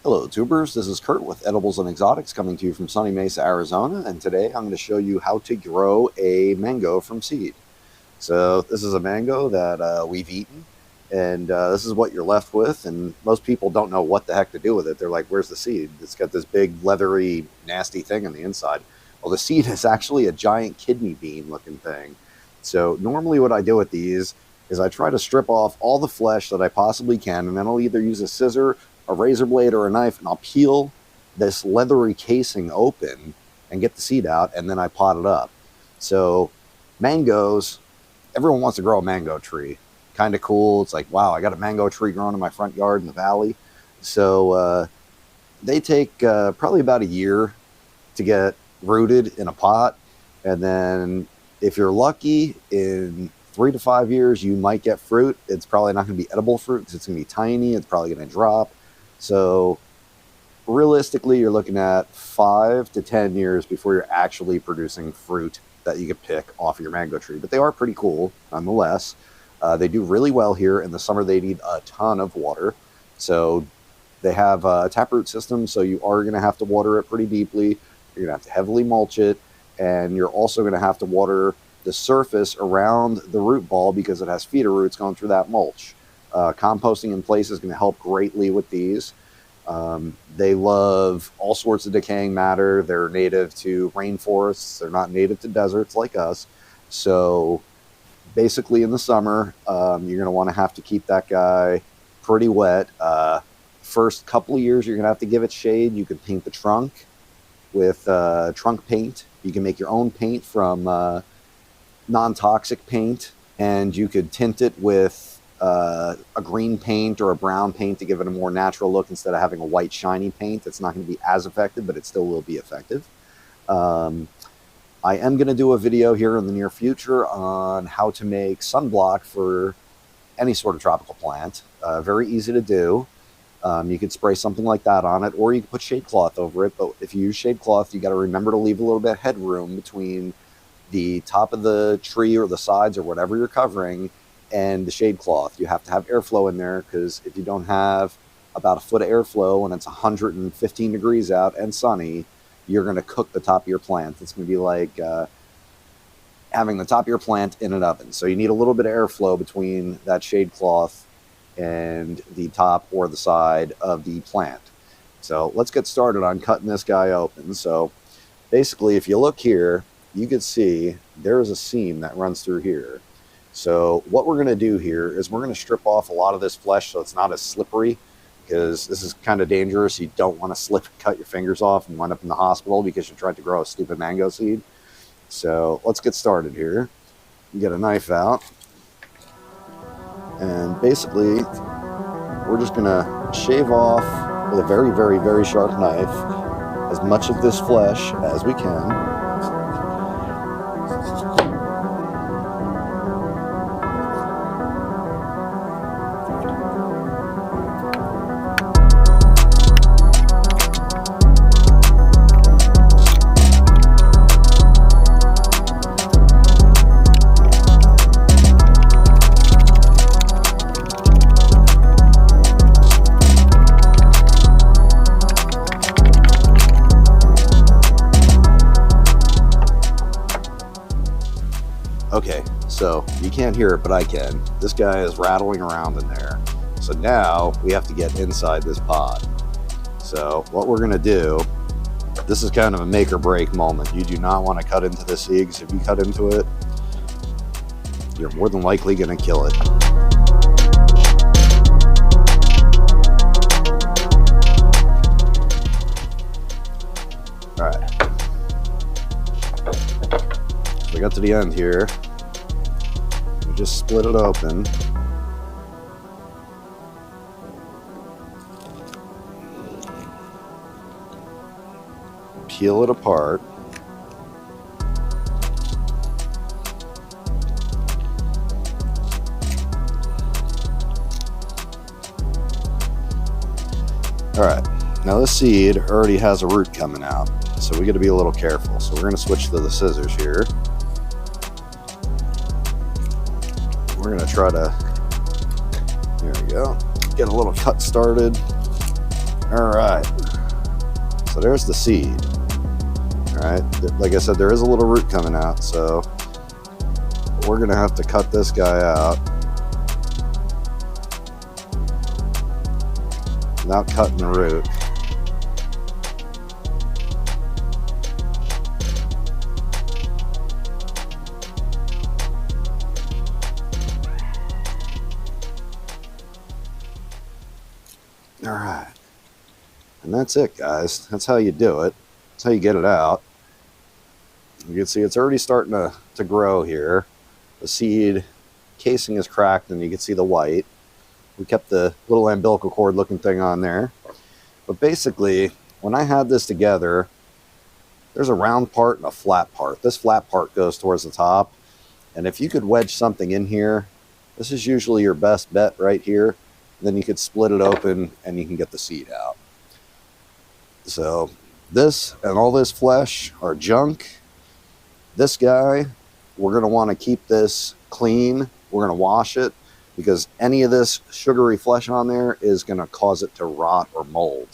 Hello tubers, this is Kurt with Edibles and Exotics coming to you from sunny Mesa, Arizona, and today I'm going to show you how to grow a mango from seed. So this is a mango that we've eaten, and this is what you're left with, and most people don't know what the heck to do with it. They're like, where's the seed? It's got this big leathery nasty thing on the inside. Well, the seed is actually a giant kidney bean looking thing. So normally what I do with these is I try to strip off all the flesh that I possibly can, and then I'll either use a scissor, a razor blade, or a knife, and I'll peel this leathery casing open and get the seed out, and then I pot it up. So mangoes, everyone wants to grow a mango tree. Kind of cool. It's like, wow, I got a mango tree growing in my front yard in the valley. So they take probably about a year to get rooted in a pot, and then if you're lucky, in 3 to 5 years, you might get fruit. It's probably not going to be edible fruit because it's going to be tiny. It's probably going to drop. So realistically, you're looking at 5 to 10 years before you're actually producing fruit that you can pick off your mango tree. But they are pretty cool nonetheless. They do really well here. In the summer, they need a ton of water. So they have a taproot system, so you are going to have to water it pretty deeply. You're going to have to heavily mulch it, and you're also going to have to water the surface around the root ball because it has feeder roots going through that mulch. Composting in place is going to help greatly with these. They love all sorts of decaying matter. They're native to rainforests. They're not native to deserts like us. So basically in the summer, you're going to want to have to keep that guy pretty wet. First couple of years, you're going to have to give it shade. You can paint the trunk with trunk paint. You can make your own paint from non-toxic paint, and you could tint it with a green paint or a brown paint to give it a more natural look instead of having a white shiny paint. It's not going to be as effective, but it still will be effective. I am going to do a video here in the near future on how to make sunblock for any sort of tropical plant. Very easy to do. You could spray something like that on it, or you could put shade cloth over it. But if you use shade cloth, you got to remember to leave a little bit of headroom between the top of the tree or the sides or whatever you're covering and the shade cloth. You have to have airflow in there, because if you don't have about a foot of airflow and it's 115 degrees out and sunny, you're going to cook the top of your plant. It's going to be like having the top of your plant in an oven. So you need a little bit of airflow between that shade cloth and the top or the side of the plant. So let's get started on cutting this guy open. So basically, if you look here, you can see there is a seam that runs through here. So what we're going to do here is we're going to strip off a lot of this flesh so it's not as slippery, because this is kind of dangerous. You don't want to slip and cut your fingers off and wind up in the hospital because you tried to grow a stupid mango seed. So let's get started here. You get a knife out, and basically we're just going to shave off with a very, very, very sharp knife as much of this flesh as we can. Okay, so you can't hear it, but I can. This guy is rattling around in there. So now we have to get inside this pod. So what we're gonna do, this is kind of a make or break moment. You do not want to cut into the seed, because if you cut into it, you're more than likely gonna kill it. All right. So we got to the end here. We just split it open. Peel it apart. All right, now this seed already has a root coming out, so we got to be a little careful. So we're going to switch to the scissors here. We're going to try to, there we go, get a little cut started. All right, so there's the seed. All right, like I said, there is a little root coming out, so we're gonna have to cut this guy out without cutting the root. All right, and that's it, guys. That's how you do it. That's how you get it out. You can see it's already starting to grow here. The seed casing is cracked, and you can see the white. We kept the little umbilical cord looking thing on there. But basically, when I had this together, there's a round part and a flat part. This flat part goes towards the top. And if you could wedge something in here, this is usually your best bet right here. Then you could split it open and you can get the seed out. So this and all this flesh are junk. This guy, we're going to want to keep this clean. We're going to wash it because any of this sugary flesh on there is going to cause it to rot or mold.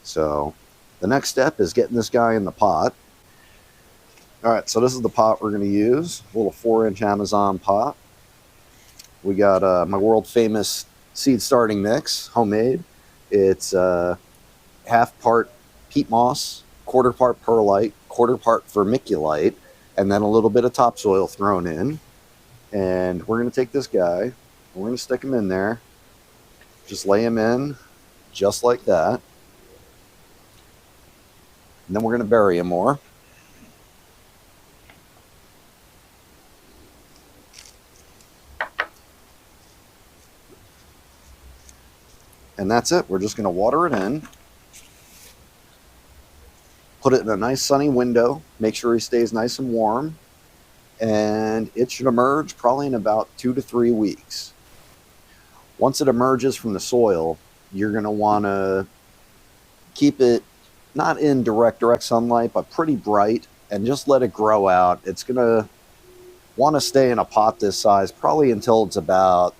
So the next step is getting this guy in the pot. All right, so this is the pot we're going to use, a little 4-inch Amazon pot. We got my world famous seed starting mix, homemade. It's half part peat moss, quarter part perlite, quarter part vermiculite, and then a little bit of topsoil thrown in. And we're going to take this guy, and we're going to stick him in there. Just lay him in, just like that. And then we're going to bury him more. And that's it. We're just going to water it in. Put it in a nice sunny window. Make sure he stays nice and warm. And it should emerge probably in about 2 to 3 weeks. Once it emerges from the soil, you're going to want to keep it not in direct sunlight, but pretty bright, and just let it grow out. It's going to want to stay in a pot this size probably until it's about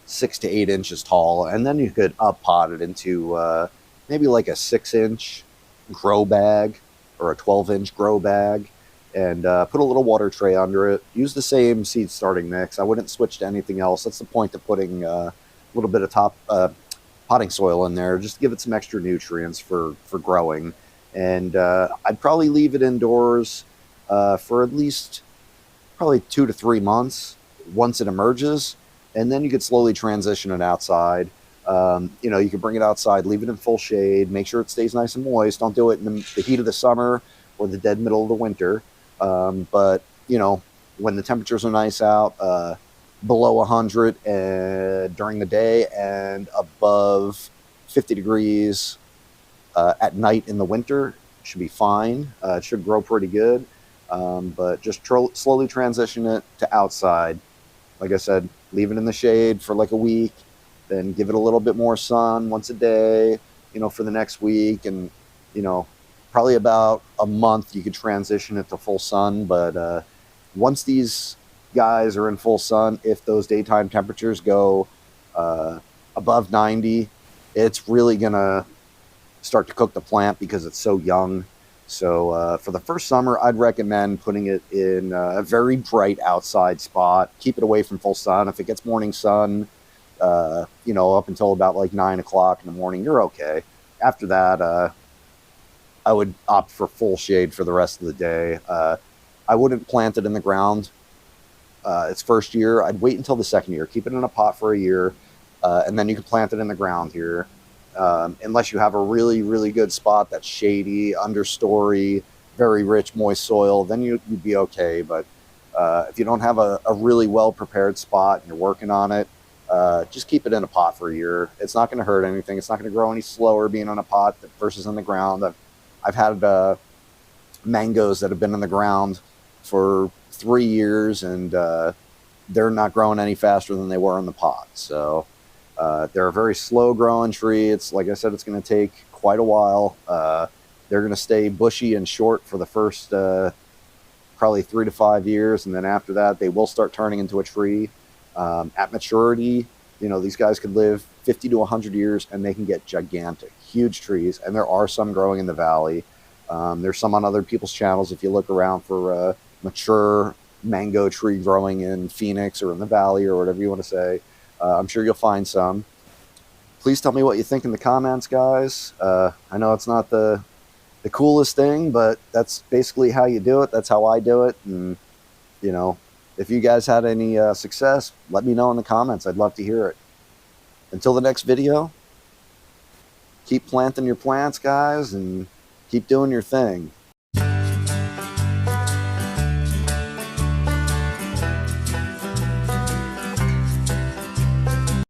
6 to 8 inches tall, and then you could up pot it into maybe like a 6-inch grow bag or a 12-inch grow bag, and put a little water tray under it. Use the same seed starting mix. I wouldn't switch to anything else. That's the point of putting a little bit of potting soil in there, just to give it some extra nutrients for growing. And I'd probably leave it indoors for at least probably 2 to 3 months once it emerges. And then you could slowly transition it outside. You could bring it outside, leave it in full shade, make sure it stays nice and moist. Don't do it in the heat of the summer or the dead middle of the winter. But when the temperatures are nice out, below 100 during the day and above 50 degrees at night in the winter, should be fine. It should grow pretty good. But just slowly transition it to outside. Like I said, leave it in the shade for like a week, then give it a little bit more sun once a day, for the next week. And, probably about a month, you could transition it to full sun. But once these guys are in full sun, if those daytime temperatures go above 90, it's really going to start to cook the plant because it's so young. So for the first summer, I'd recommend putting it in a very bright outside spot. Keep it away from full sun. If it gets morning sun, up until about like 9 o'clock in the morning, you're okay. After that, I would opt for full shade for the rest of the day. I wouldn't plant it in the ground its first year. I'd wait until the second year. Keep it in a pot for a year, and then you can plant it in the ground here. Unless you have a really, really good spot that's shady, understory, very rich, moist soil, then you'd be okay. But if you don't have a really well-prepared spot and you're working on it, just keep it in a pot for a year. It's not going to hurt anything. It's not going to grow any slower being on a pot versus in the ground. I've had mangoes that have been in the ground for 3 years, and they're not growing any faster than they were in the pot. So they're a very slow growing tree. It's like I said, it's going to take quite a while. They're going to stay bushy and short for the first probably 3 to 5 years, and then after that, they will start turning into a tree. At maturity, You know, these guys could live 50 to 100 years and they can get gigantic, huge trees. And there are some growing in the valley. There's some on other people's channels if you look around for mature mango tree growing in Phoenix or in the valley or whatever you want to say. I'm sure you'll find some. Please tell me what you think in the comments, guys. I know it's not the coolest thing, but that's basically how you do it. That's how I do it. And, you know, if you guys had any success, let me know in the comments. I'd love to hear it. Until the next video, keep planting your plants, guys, and keep doing your thing.